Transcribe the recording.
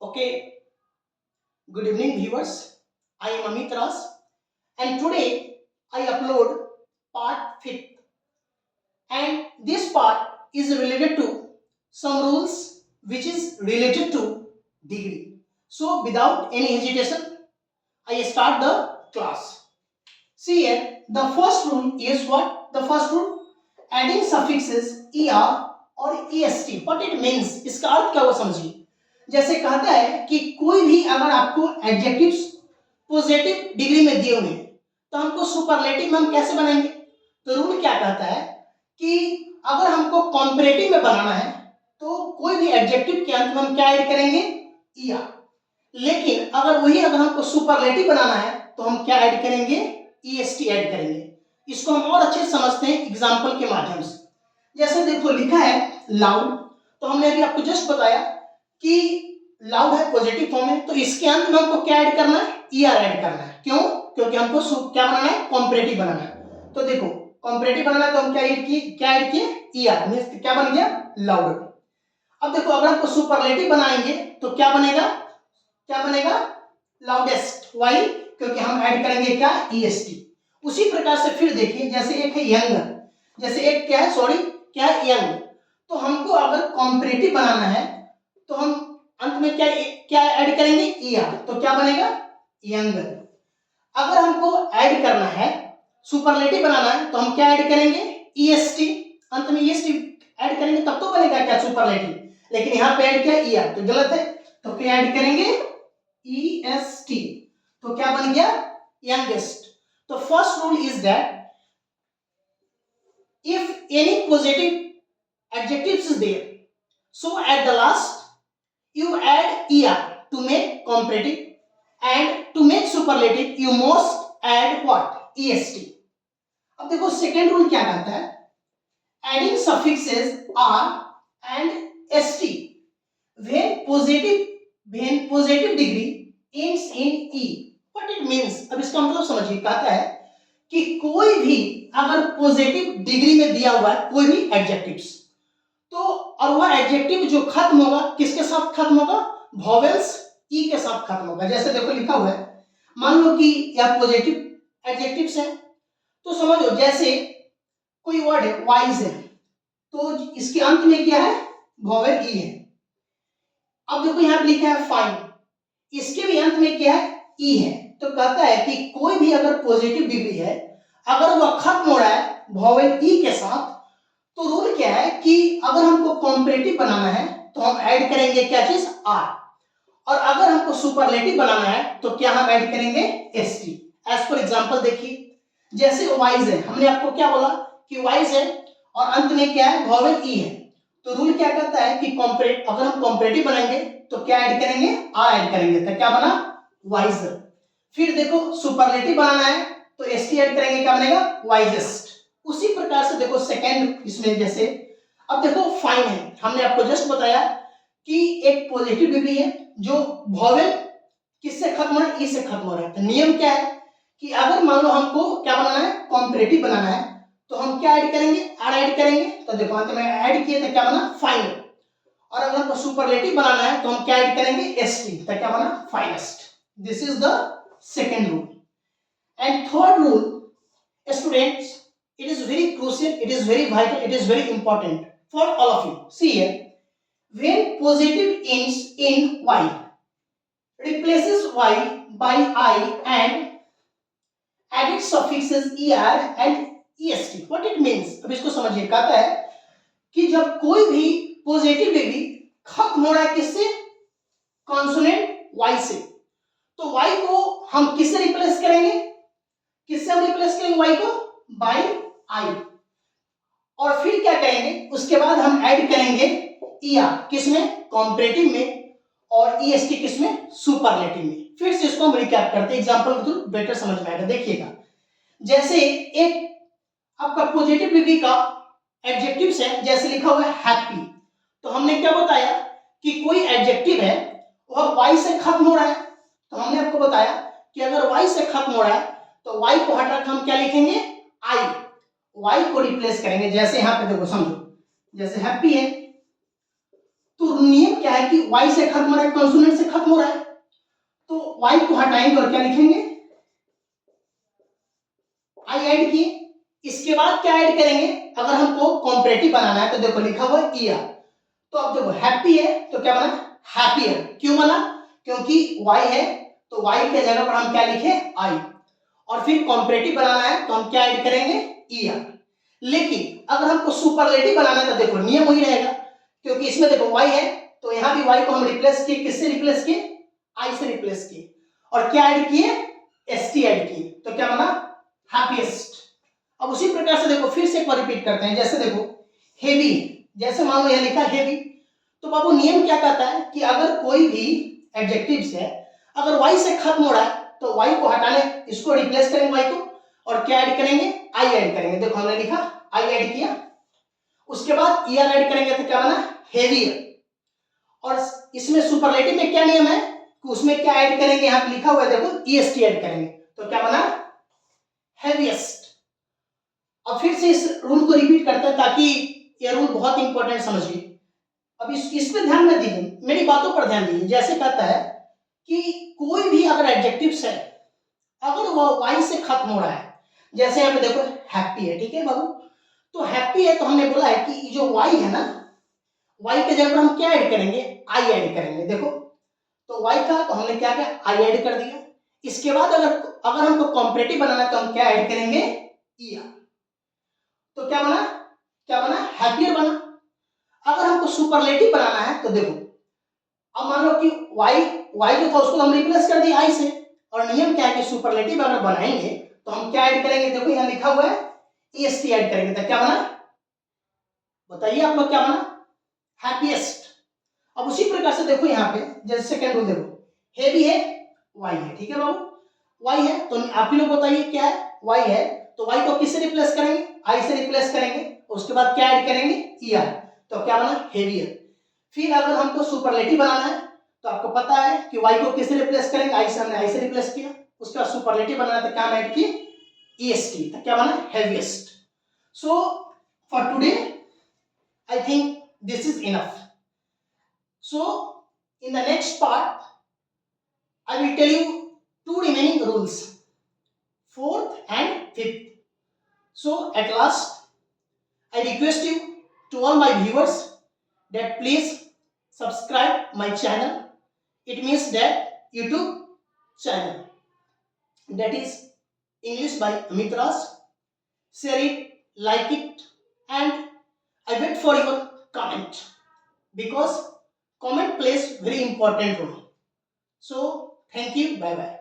Okay, good evening, viewers. I am Amit Ras, and today I upload part 5th, and this part is related to some rules which is related to degree. So, without any hesitation, I start the class. See here, the first rule is what? The first rule, adding suffixes er और est. What it means? इसका अर्थ क्या हुआ समझिए. जैसे कहता है कि कोई भी अगर आपको एडजेक्टिव्स पॉजिटिव डिग्री में दिए हुए हैं तो हमको सुपरलेटिव में हम कैसे बनाएंगे. तो रूल क्या कहता है कि अगर हमको कॉम्परेटिव में बनाना है तो कोई भी एडजेक्टिव के अंत में हम क्या ऐड करेंगे, er. लेकिन अगर हमको सुपरलेटिव बनाना है तो हम क्या ऐड करेंगे, est ऐड करेंगे. इसको हम और अच्छे से समझते हैं एग्जांपल के माध्यम से. जैसे देखो लिखा है लाउड, तो हमने अभी आपको जस्ट बताया कि लाउड है पॉजिटिव फॉर्म है, तो इसके अंत में हमको क्या ऐड करना है, er ऐड करना है. क्यों? क्योंकि हमको क्या बनाना है, कॉम्परेटिव बनाना है. तो देखो कॉम्परेटिव बनाना है तो हम क्या ऐड किए, er मींस क्या बन गया, लाउड. अब देखो अगर हमको सुपरलेटिव बनाएंगे तो क्या बनेगा, लाउडेस्ट. वाई? क्योंकि हम ऐड करेंगे क्या, est. उसी प्रकार से फिर देखिए, जैसे एक है यंग, जैसे एक क्या है यंग. तो हमको अगर कॉम्परेटिव बनाना है तो हम अंत में क्या ऐड करेंगे, er. तो क्या बनेगा, यंग. अगर हमको ऐड करना है, सुपरलेटिव बनाना है तो हम क्या ऐड करेंगे, est. अंत में est ऐड करेंगे तब तो बनेगा क्या, सुपरलेटिव. लेकिन यहाँ पे ऐड किया er तो गलत है. तो क्या ऐड करेंगे, est. तो क्या बन गया, youngest. तो first rule is that if any positive adjectives is there, so at the last you add er to make comparative, and to make superlative you must add what, est. अब देखो second rule क्या कहता है, adding suffixes r and st when positive degree ends in e. What it means? अब इसका मतलब समझिए. कहता है कि कोई भी अगर पॉजिटिव डिग्री में दिया हुआ है कोई भी एडजेक्टिव्स, तो और वह एडजेक्टिव जो खत्म होगा किसके साथ खत्म होगा, वॉवेल्स ई के साथ खत्म होगा. जैसे देखो लिखा हुआ है, मान लो कि यह पॉजिटिव एडजेक्टिव्स है, तो समझो जैसे कोई वर्ड है वाइज है, तो इसके अंत में क्या है, वॉवेल ई है. अब देखो यहाँ पे लिखा है फाइन, इसके भी अंत में क्या है, ई है. तो कहता है कि कोई भी अगर पॉजिटिव डिग्री है, अगर वह खत्म हो रहा है वॉवेल ई के साथ, तो रूल क्या है कि अगर हमको कॉम्परेटिव बनाना है तो हम ऐड करेंगे क्या चीज, आर. और अगर हमको सुपरलेटिव बनाना है तो क्या हम ऐड करेंगे, एसटी. एज फॉर एग्जांपल देखिए, जैसे वाइज है, हमने आपको क्या बोला कि वाइज है और अंत में क्या है, वॉवेल ई है. तो रूल क्या कहता है कि अगर हम कॉम्परेटिव बनाएंगे तो क्या ऐड करेंगे, आर ऐड करेंगे. तो क्या बना, वाइजर. फिर देखो सुपरलेटिव बनाना है तो एसटी ऐड करेंगे, क्या बनेगा, वाइजेस्ट. उसी प्रकार से देखो सेकंड इसमें, जैसे अब देखो फाइन है, हमने आपको जस्ट बताया कि एक पॉजिटिव डिग्री है जो वॉवेल किससे खत्म हो रहा है, ई से खत्म हो रहा है. तो नियम क्या है कि अगर मान लो हमको क्या बनाना है, कॉम्परेटिव बनाना है, तो हम क्या ऐड करेंगे, आर ऐड करेंगे. तो देखो अंत में ऐड किए तो क्या बना, फाइन. और अगर हमको सुपरलेटिव बनाना है तो हम क्या ऐड करेंगे, एसटी. तो क्या बना, finest. This is the second rule. And third rule, students, it is very crucial, it is very vital, it is very important for all of you. See here, when positive ends in y, replaces y by I and added suffixes er and est. What it means? अब इसको समझिए. कहता है कि जब कोई भी positive degree खत्म हो रहा है किससे, कॉन्सोनेंट y से, तो y को हम किससे रिप्लेस करेंगे, किससे हम रिप्लेस करेंगे y को, बाय आई. और फिर क्या करेंगे, उसके बाद हम ऐड करेंगे er किसमें, कॉम्परेटिव में, और est किसमें, सुपरलेटिव में. फिर से इसको हम रिकैप करते हैं एग्जांपल के थ्रू, बेटर समझ में आएगा. देखिएगा, जैसे एक आपका पॉजिटिव डिग्री का एडजेक्टिव्स है, जैसे लिखा हुआ है हैप्पी. तो हमने क्या बताया कि कोई एडजेक्टिव है वह y से खत्म हो रहा है. तो हमने आपको बताया कि अगर y से खत्म हो रहा है तो y को हटा कर हम क्या लिखेंगे, आई. y को रिप्लेस करेंगे. जैसे यहाँ पे देखो समझो, जैसे हैप्पी है तो नियम नियम क्या है कि y से खत्म हो रहा है, कॉन्सोनेंट से खत्म हो रहा है, तो y को हटाएंगे और क्या लिखेंगे, i ऐड किए। इसके बाद क्या ऐड करेंगे, अगर हमको कॉम्परेटिव बनाना है तो देखो लिखा हुआ है ईयर, तो अब देखो हैप्पी है तो क्या बना, हैप्पियर। क्यों बना, क्योंकि y है तो y के जगह पर हम क्या लिखे, i। और फिर कॉम्परेटिव बनाना है तो हम क्या ऐड करेंगे, ईयर। लेकिन अगर हमको सुपरलेटिव बनाना है तो देखो नियम वही रहेगा, क्योंकि इसमें देखो y है तो यहाँ भी y को हम रिप्लेस किए, किससे रिप्लेस किए, i से रिप्लेस किए, और क्या ऐड किए, st ऐड किए, तो क्या बना, हैप्पीएस्ट। अब उसी प्रकार से देखो फिर से एक बार रिपीट करते हैं, जैसे देखो हेवी, जैसे मान लो यहाँ लिखा हेवी, तो बाबू नियम क्या कहता है कि अगर कोई भी एडजेक्टिव्स है अगर y से खत्म हो रहा है तो y को हटाने, इसको रिप्लेस करेंगे y को, और क्या ऐड करेंगे, i ऐड करेंगे। देखो हमने लिखा i ऐड किया, उसके बाद er ऐड करेंगे तो क्या बना, हेवियर। और इसमें सुपरलेटिव में क्या नियम है कि उसमें क्या ऐड करेंगे, यहाँ पे लिखा हुआ है देखो est ऐड करेंगे, तो क्या बना, हेवीएस्ट। अब फिर से इस रूल को रिपीट करते हैं ताकि ये रूल बहुत इंपॉर्टेंट समझिए। अब इस पे ध्यान में दीजिए, मेरी बातों पर ध्यान दीजिए। जैसे कहता है कि कोई भी अगर एडजेक्टिव्स है अगर वो y से खत्म हो रहा है, जैसे यहाँ पे देखो हैप्पी है, ठीक है बाबू, तो हैप्पी है तो हमने बोला है कि जो y है ना, y के जगह पर हम क्या ऐड करेंगे, i ऐड करेंगे। देखो तो y था तो हमने क्या किया, i ऐड कर दिया। इसके बाद अगर हमको कॉम्परेटिव बनाना है तो हम क्या ऐड करेंगे, er। तो क्या बना, क्या बना, हैप्पियर बना। अगर हमको सुपरलेटिव बनाना है तो देखो अब मान लो कि y जो था उसको हम रिप्लेस कर दिए i से, और नियम क्या है कि सुपरलेटिव अगर बनाएंगे तो हम क्या ऐड करेंगे, देखो यहाँ लिखा हुआ है est ऐड करेंगे, तो क्या बना, बताइए आप लोग क्या बना, हैप्पीएस्ट। अब उसी प्रकार से देखो यहाँ पे जैसे सेकंड रूल देखो हेवी है, y है, ठीक है बाबू, y है तो आप ही लोग बताइए क्या है, y है तो y को किससे रिप्लेस करेंगे, i से रिप्लेस करेंगे, उसके बाद क्या ऐड करेंगे, er, तो क्या बना, हेवियर। फिर अगर हमको सुपरलेटिव बनाना है तो आपको पता है कि y को किससे रिप्लेस करेंगे, i से, हमने i से रिप्लेस किया। उसके बाद सुपरलेटिव बनाना है तो क्या ऐड किए, est, तो क्या बना, heaviest. So for today I think this is enough. So in the next part I will tell you two remaining rules, fourth and fifth. So at last I request you to all my viewers that please subscribe my channel. It means that YouTube channel, that is English by Amit Raj. Share it, like it, and I wait for your comment, because comment plays very important role. So thank you, bye bye.